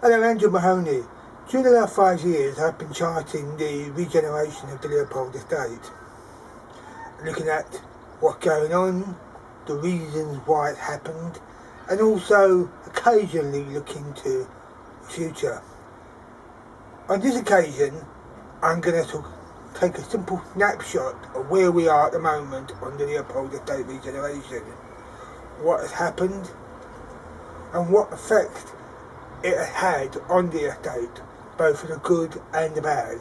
Hello, Andrew Mahoney. During the last 5 years I've been charting the regeneration of the Leopold Estate, looking at what's going on, the reasons why it happened, and also occasionally looking to the future. On this occasion I'm going to take a simple snapshot of where we are at the moment on the Leopold Estate regeneration, what has happened and what effect it had on the estate, both for the good and the bad.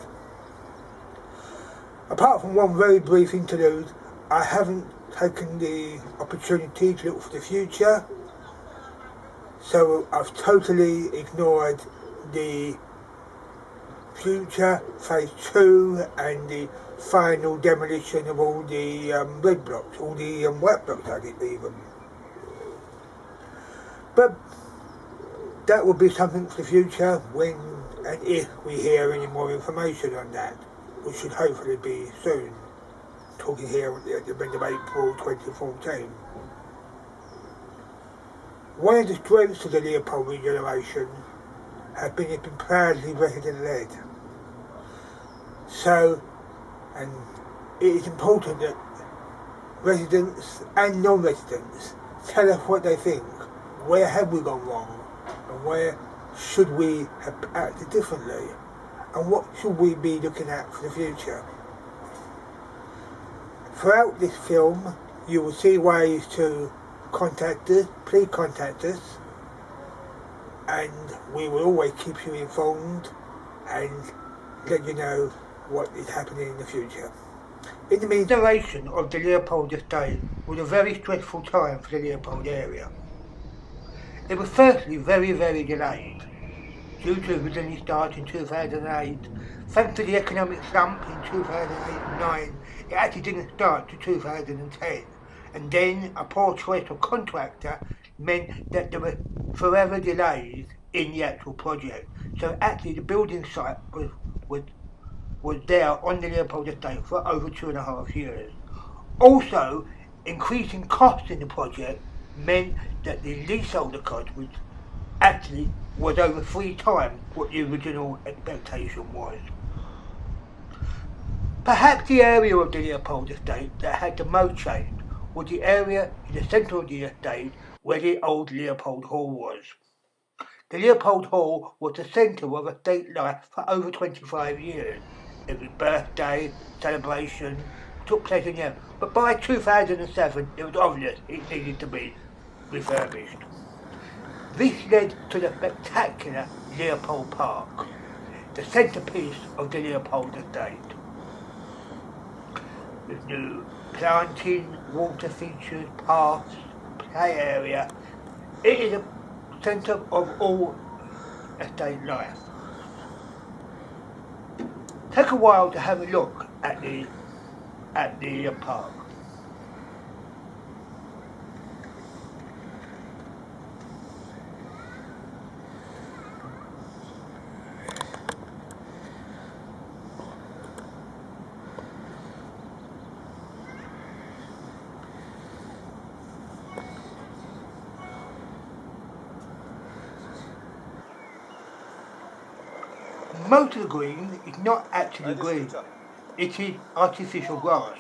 Apart from one very brief interlude, I haven't taken the opportunity to look for the future, so I've totally ignored the future, phase 2, and the final demolition of all the red blocks, all the white blocks I didn't even. But that will be something for the future when and if we hear any more information on that, which should hopefully be soon. Talking here at the end of April 2014. One of the strengths of the Leopold regeneration has been it's been proudly resident-led. So, and it is important that residents and non-residents tell us what they think. Where have we gone wrong? And where should we have acted differently? And what should we be looking at for the future? Throughout this film, you will see ways to contact us, please contact us, and we will always keep you informed and let you know what is happening in the future. In the regeneration of the Leopold Estate was a very stressful time for the Leopold area. It was firstly very delayed, due to originally start in 2008. Thanks to the economic slump in 2008-9, it actually didn't start to 2010. And then a poor choice of contractor meant that there were forever delays in the actual project. So actually the building site was there on the Leopold Estate for over 2.5 years. Also, increasing costs in the project meant that the leaseholder cost was over 3 times what the original expectation was. Perhaps the area of the Leopold Estate that had the most change was the area in the centre of the estate where the old Leopold Hall was. The Leopold Hall was the centre of estate life for over 25 years. Every birthday, celebration took place in there, but by 2007 it was obvious it needed to be refurbished. This led to the spectacular Leopold Park, the centrepiece of the Leopold Estate. With new planting, water features, paths, play area, it is a centre of all estate life. Take a while to have a look at the park. Most of the green is not actually green, it is artificial grass.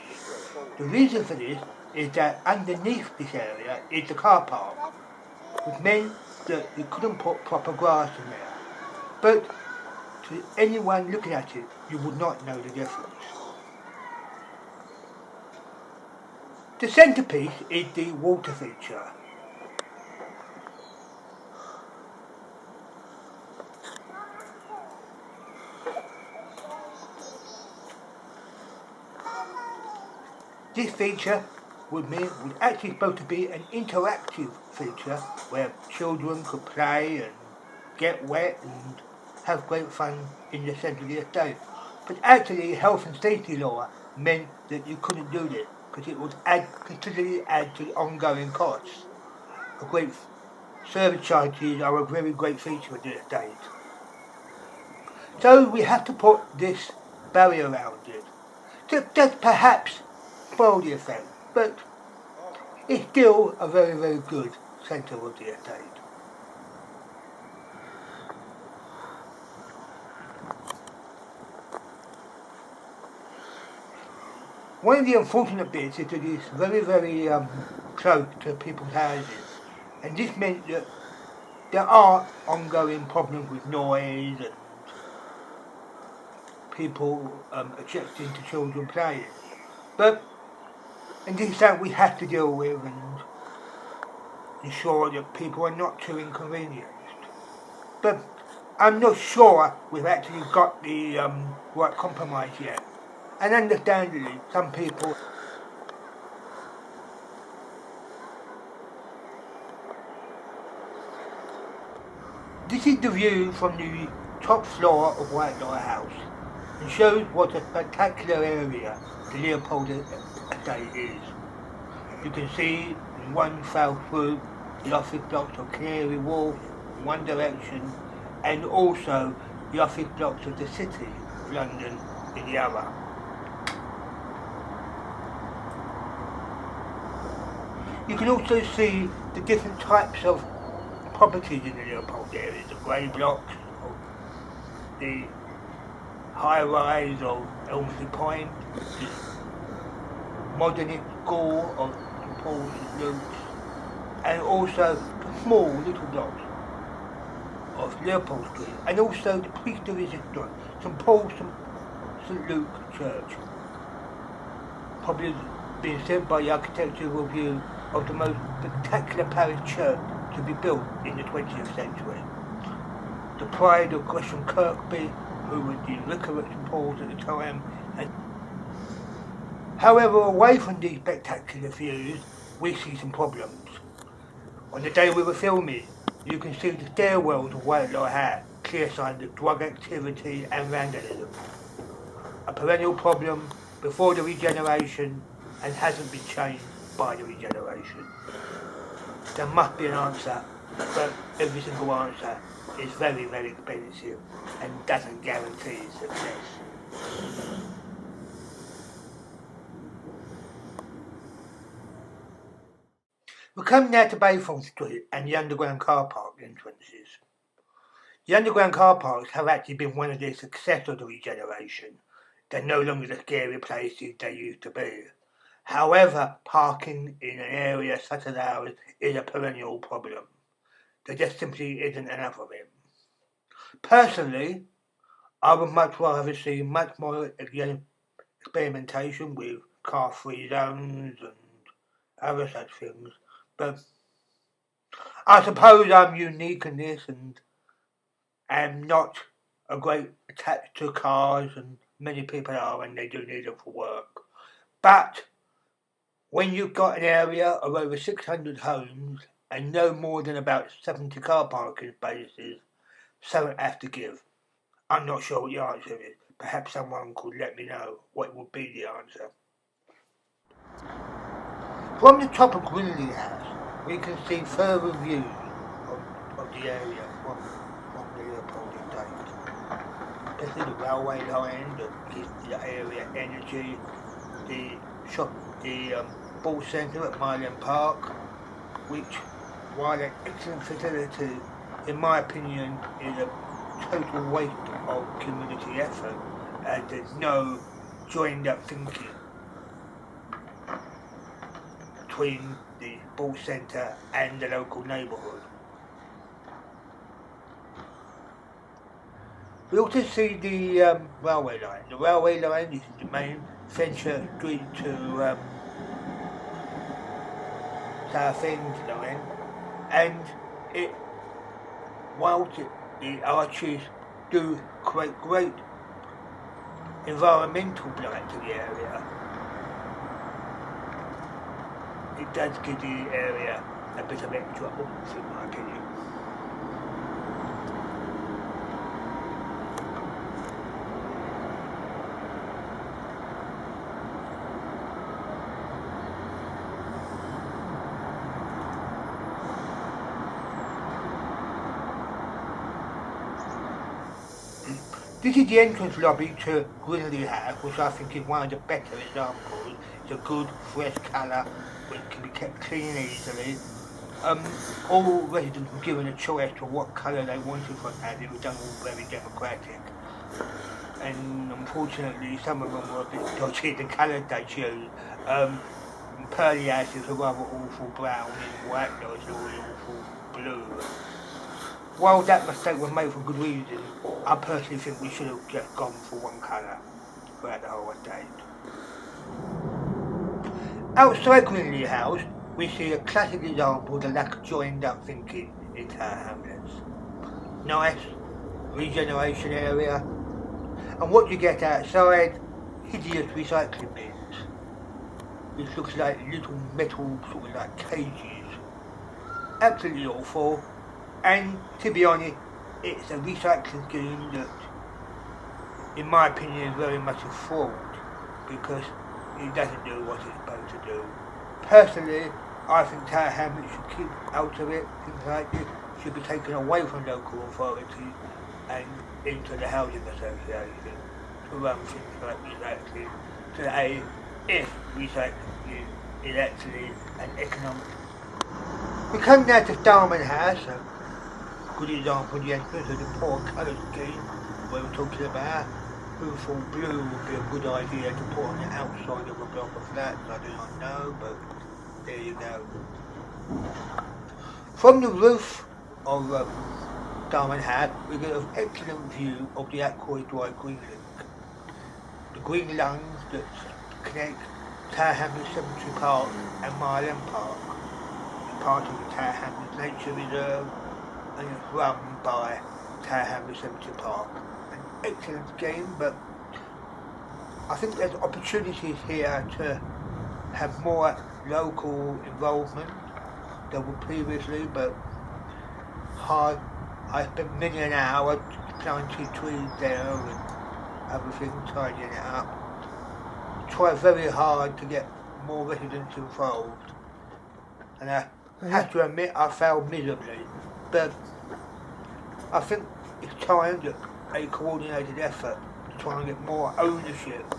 The reason for this is that underneath this area is the car park, which meant that you couldn't put proper grass in there. But to anyone looking at it, you would not know the difference. The centrepiece is the water feature. This feature was actually supposed to be an interactive feature where children could play and get wet and have great fun in the centre of the estate. But actually health and safety law meant that you couldn't do this because it would considerably add to the ongoing costs. Service charges are a very great feature of the estate. So we have to put this barrier around it. That perhaps spoil the effect, but it's still a very good centre of the estate. One of the unfortunate bits is that it's very, very close to people's houses, and this meant that there are ongoing problems with noise and people objecting to children playing. And this is something we have to deal with and ensure that people are not too inconvenienced. But I'm not sure we've actually got the right compromise yet. And understandably, some people... This is the view from the top floor of White Lighthouse and shows what a spectacular area the Leopold Update is. You can see in one fell through the office blocks of Canary Wharf in one direction and also the office blocks of the City of London in the other. You can also see the different types of properties in the Leopold area, the grey blocks, the high-rise of Elmsley Point, the modernist school of St Paul's St Luke's, and also the small little blocks of Leopold Street, and also the Priest of Resistance, St Paul's St Luke Church, probably being said by the Architectural Review of the most spectacular parish church to be built in the 20th century. The pride of Gresham Kirkby, who was the vicar at St Paul's at the time. However, away from these spectacular views, we see some problems. On the day we were filming, you can see the stairwells of White Lighthouse, clear signs of drug activity and vandalism. A perennial problem before the regeneration and hasn't been changed by the regeneration. There must be an answer, but every single answer is very, very expensive and doesn't guarantee success. We come now to Bayfront Street and the underground car park entrances. The underground car parks have actually been one of the success of the regeneration. They're no longer the scary places they used to be. However, parking in an area such as ours is a perennial problem. There just simply isn't enough of it. Personally, I would much rather see much more experimentation with car-free zones and other such things, but I suppose I'm unique in this and am not a great attached to cars, and many people are and they do need them for work. But when you've got an area of over 600 homes and no more than about 70 car parking spaces, something has to give. I'm not sure what the answer is. Perhaps someone could let me know what would be the answer. From the top of Grinley House, we can see further views of the area from the Leopold Update. Especially the railway line that gives the area energy, the shop, the ball centre at Mile End Park, which, while an excellent facility, in my opinion, is a total waste of community effort, as there's no joined up thinking between the ball centre and the local neighbourhood. We also see the railway line. The railway line is the main Fenchurch Street to Southend line, and whilst the arches do create great environmental blight to the area, it does give the area a bit of extra oomph, in my opinion. This is the entrance lobby to Grinley House, which I think is one of the better examples. It's a good, fresh colour, which can be kept clean easily. All residents were given a choice of what colour they wanted from that. It was done all very democratic. and unfortunately some of them were a bit dodgy, the colour they chose. Pearly ashes are rather awful brown and white noise are really awful blue. While that mistake was made for good reason, I personally think we should have just gone for one colour throughout the whole estate. Outside Greenley House, we see a classic example of the lack of joined up thinking in Tower Hamlets. Nice regeneration area, and what you get outside, hideous recycling bins. This looks like little metal sort of like cages. Absolutely awful, and to be honest, it's a recycling scheme that, in my opinion, is very much a fraud because it doesn't do what it's supposed to do. Personally, I think Tower Hamlets should keep out of it. Things like this should be taken away from local authorities and into the housing association to run things like recycling. So that if recycling is actually an economic. We come now to Starman House, a good example of the entrance of the poor colour scheme we were talking about. Who thought blue would be a good idea to put on the outside of a block of flats? I do not know, but there you go. From the roof of Diamond Hat, we get an excellent view of the Ackroyd Drive Green Link. The green lungs that connect Tower Hamlets Cemetery Park and Mile End Park. It's part of the Tower Hamlets Nature Reserve and it's run by Tower Hamlets Cemetery Park. An excellent scheme, but I think there's opportunities here to have more local involvement than were previously, but hard. I spent many an hour planting trees there and everything, tidying it up. Try very hard to get more residents involved, and I have to admit I failed miserably, but I think it's time that a coordinated effort to try and get more ownership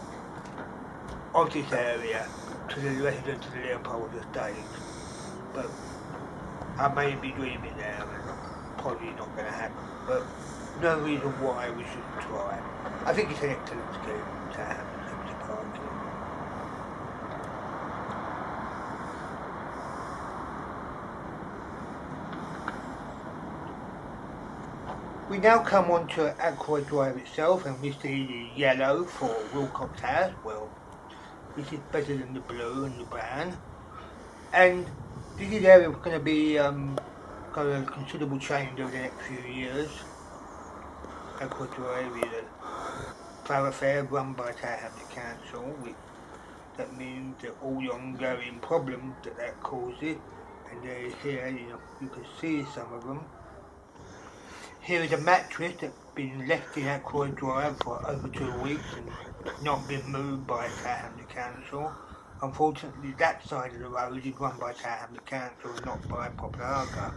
of this area to the residents of the Leopold Estate, but I may be dreaming now and probably not going to happen, but no reason why we shouldn't try. I think it's an excellent scheme to have in Cemetery Park. We now come on to Ackroyd Drive itself and we see the yellow for Wilcox House. Well, this is better than the blue and the brown. And this is area going to be got a considerable change over the next few years. Ackroyd Drive is a thoroughfare run by Tower Hamlets Council, which that means that all the ongoing problems that causes, and they're here, you can see some of them. Here is a mattress that's been left in Ackroyd Drive for over 2 weeks and not been moved by Tower Hamlets Council. Unfortunately, that side of the road is run by Tower Hamlets Council and not by Poplarga.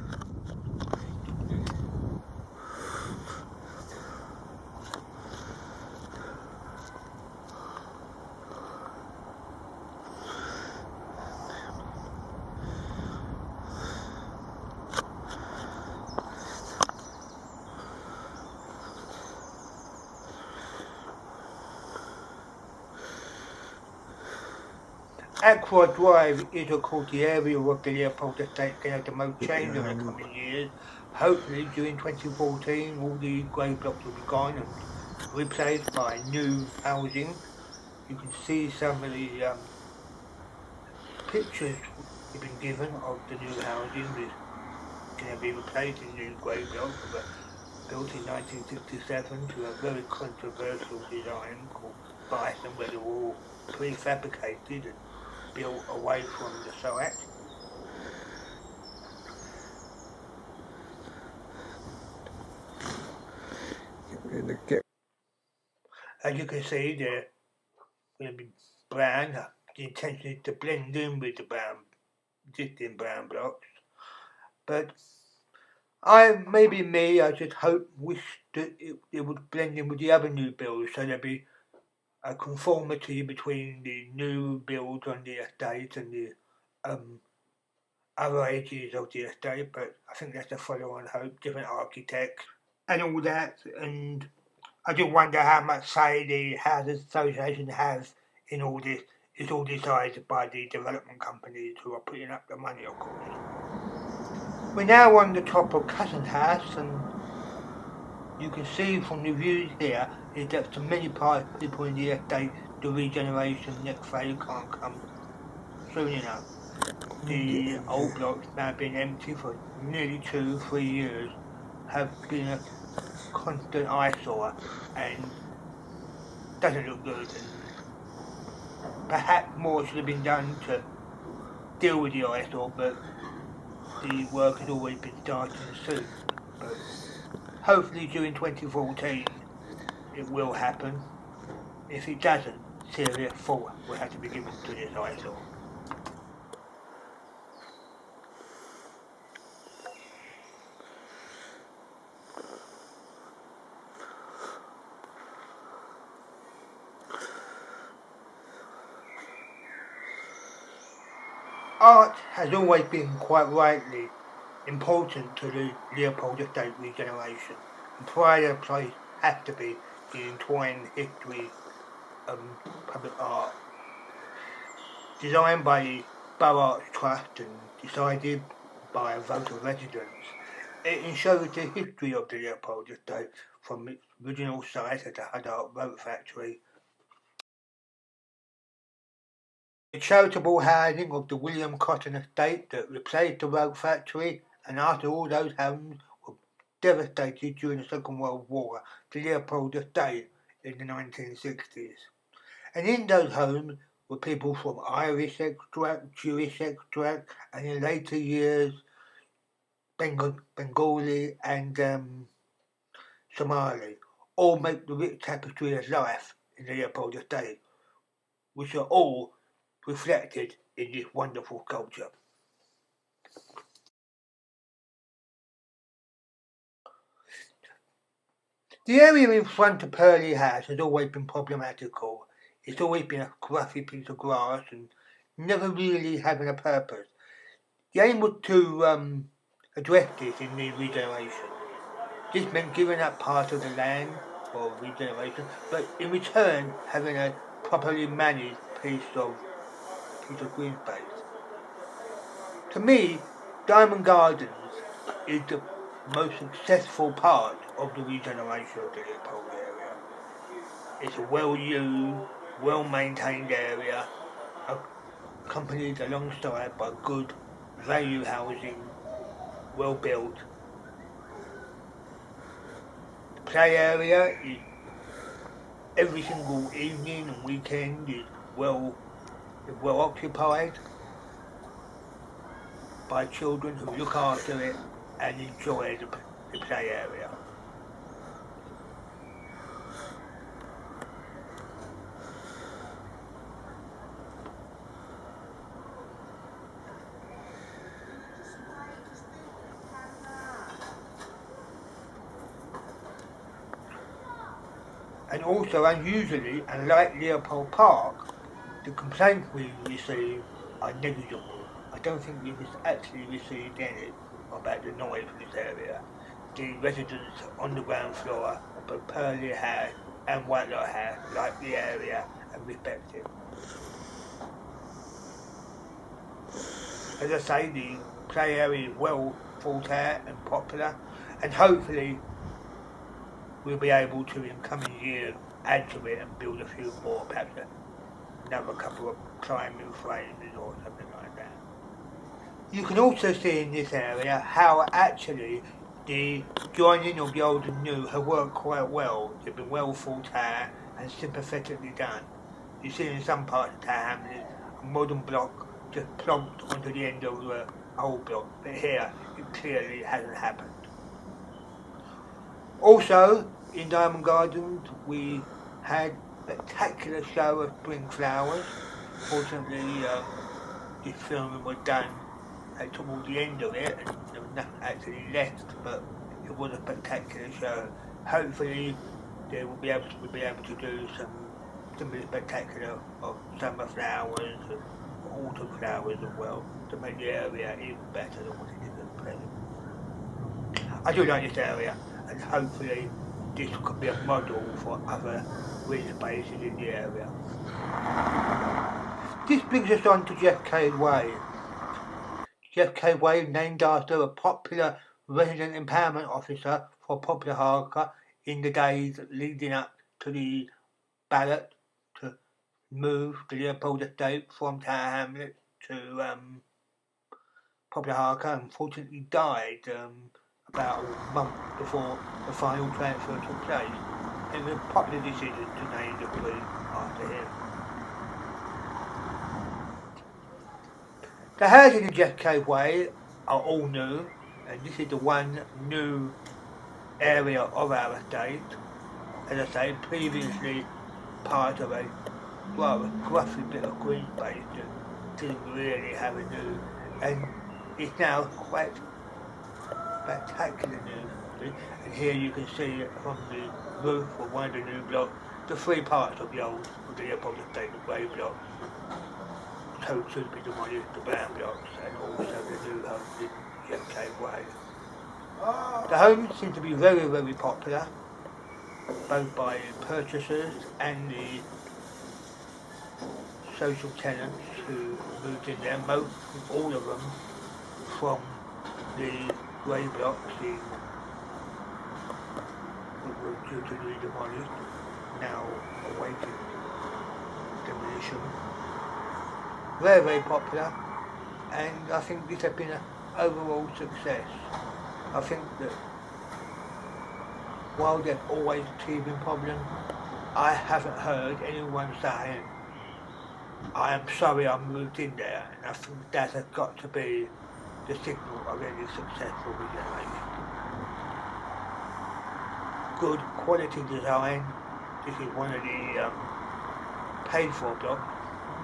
Ackroyd Drive is of course the area of the Leopold Estate that has the most change over the coming years. Hopefully during 2014 all the grey blocks will be gone and replaced by new housing. You can see some of the pictures have been given of the new housing that's going to be replaced in new grey blocks but built in 1967 to a very controversial design called Bison, where they were all prefabricated and built away from the site. As you can see, they're going to be brown. The intention is to blend in with the existing brown blocks. But I just wish that it would blend in with the other new builds, so there'd be a conformity between the new builds on the estate and the other edges of the estate, but I think that's a follow-on hope, different architects and all that, and I do wonder how much say the Housing Association has in all this. It's all decided by the development companies who are putting up the money, of course. We're now on the top of Cousin's house, and you can see from the views here is that for many people in the estate, the regeneration next phase can't come soon enough. The old blocks now been empty for nearly 2-3 years, have been a constant eyesore and doesn't look good, and perhaps more should have been done to deal with the eyesore, but the work has always been starting soon. But hopefully during 2014 it will happen. If it doesn't, serious thought will have to be given to this eyesore. Art has always been quite rightly important to the Leopold Update regeneration, and pride of place has to be the entwined history of public art. Designed by the Borough Arts Trust and decided by a vote of residents, it ensures the history of the Leopold Estate from its original site at the Huddart Rope Factory. The charitable housing of the William Cotton Estate that replaced the rope factory, and after all those homes were devastated during the Second World War, the Leopold Estate in the 1960s. And in those homes were people from Irish extract, Jewish extract, and in later years Bengali and Somali, all make the rich tapestry of life in the Leopold Estate, which are all reflected in this wonderful sculpture. The area in front of Purley House has always been problematical. It's always been a scruffy piece of grass and never really having a purpose. The aim was to address this in the regeneration. This meant giving up part of the land for regeneration, but in return having a properly managed piece of green space. To me, Diamond Gardens is the most successful part of the regeneration of the Leopold area. It's a well-used, well-maintained area, accompanied alongside by good value housing, well built. The play area is every single evening and weekend is well occupied by children who look after it and enjoy the play area. And also, unusually, unlike Leopold Park, the complaints we receive are negligible. I don't think we've actually received any about the noise in this area. The residents on the ground floor of both Purley House and Whitelaw House like the area and respect it. As I say, the play area is well thought out and popular, and hopefully we'll be able to, in coming years, add to it and build a few more, perhaps another couple of climbing frames or something like that. You can also see in this area how actually the joining of the old and new have worked quite well. They've been well thought out and sympathetically done. You see in some parts of Tower Hamlets a modern block just plonked onto the end of the old block, but here it clearly hasn't happened. Also, in Diamond Gardens we had a spectacular show of spring flowers. Fortunately, this filming was done towards the end of it, and there was nothing actually left, but it was a spectacular show. Hopefully, they will be able to do some similar spectacular of summer flowers and autumn flowers as well, to make the area even better than what it is at present. I do like this area, and hopefully this could be a model for other green spaces in the area. This brings us on to JFK Way. JFK Way, named after a popular resident empowerment officer for Popular Harker in the days leading up to the ballot to move the Leopold Estate from Tower Hamlets to Popular Harker, unfortunately died about a month before the final transfer took place. It was a popular decision to name the street after him. The houses in JFK Way are all new, and this is the one new area of our estate. As I say, previously part of a rather gruffy bit of green space that didn't really have a new, and it's now quite spectacular new. And here you can see from the roof of one of the new blocks the three parts of the old Leopold Estate, the grey block, totally be demolished, the brown blocks, and also the new homes in JFK Way. The homes seem to be very, very popular, both by purchasers and the social tenants who moved in there, most, all of them, from the grey blocks in that were due to be demolished, now awaiting demolition. Very, very popular, and I think this has been an overall success. I think that while there's always teething problems, I haven't heard anyone saying, I am sorry I moved in there, and I think that has got to be the signal of any successful regeneration. Good quality design. This is one of the paid for blocks,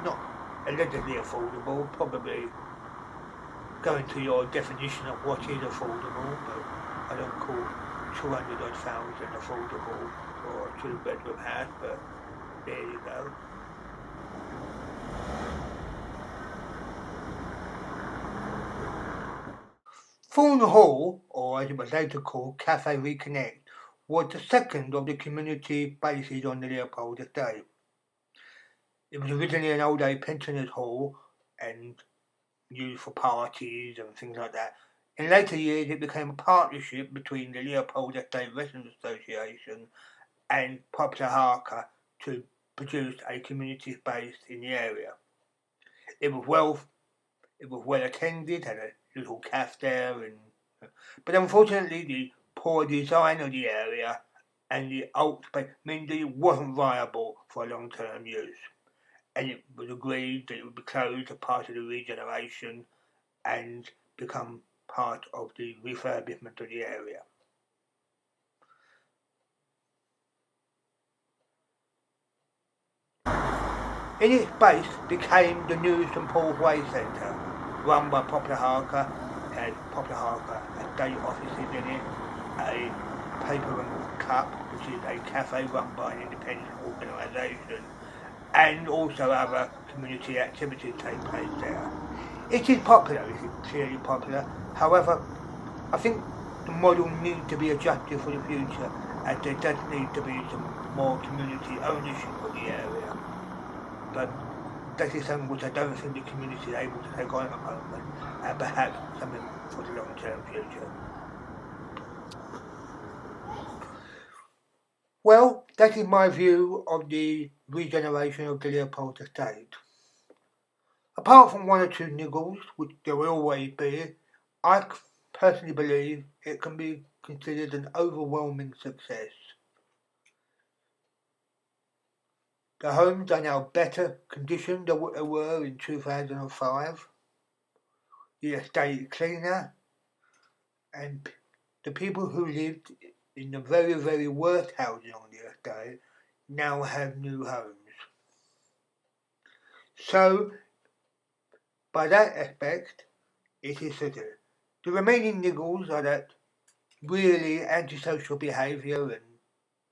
not allegedly affordable, probably going to your definition of what is affordable, but I don't call 200,000 affordable for a 2-bedroom house, but there you go. Thorn Hall, or as it was later called, Cafe Reconnect, was the second of the community bases on the Leopold Estate. It was originally an old age pensioners' hall and used for parties and things like that. In later years, it became a partnership between the Leopold Estate Residents Association and Popular Harker to produce a community space in the area. It was well attended, had a little cafe there, but unfortunately the poor design of the area and the old space meant that it wasn't viable for long-term use, and it was agreed that it would be closed as part of the regeneration and become part of the refurbishment of the area. In its base became the new St Paul's Way Centre, run by Popular Harker. It had Popular Harker estate offices in it, a paper and cup, which is a cafe run by an independent organisation, and also other community activities take place there. It is popular, it is clearly popular. However, I think the model needs to be adjusted for the future, as there does need to be some more community ownership of the area. But that is something which I don't think the community is able to take on at the moment, and perhaps something for the long-term future. Well, that is my view of the regeneration of the Leopold Estate. Apart from one or two niggles, which there will always be, I personally believe it can be considered an overwhelming success. The homes are now better conditioned than what they were in 2005. The estate is cleaner, and the people who lived in the very, very worst housing on the estate now have new homes. So, by that aspect, it is certain. The remaining niggles are that really antisocial behaviour and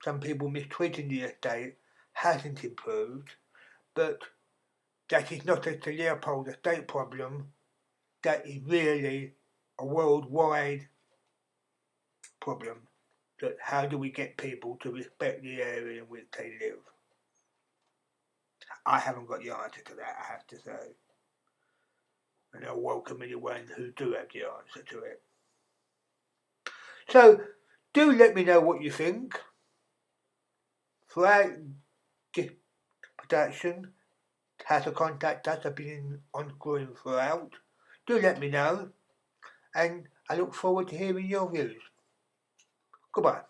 some people mistreating the estate hasn't improved, but that is not a Leopold Estate problem, that is really a worldwide problem that how do we get people to respect the area in which they live? I haven't got the answer to that, I have to say. And I welcome anyone who do have the answer to it. So, do let me know what you think. Throughout this production, how to contact us have been ongoing throughout. Do let me know, and I look forward to hearing your views. Goodbye.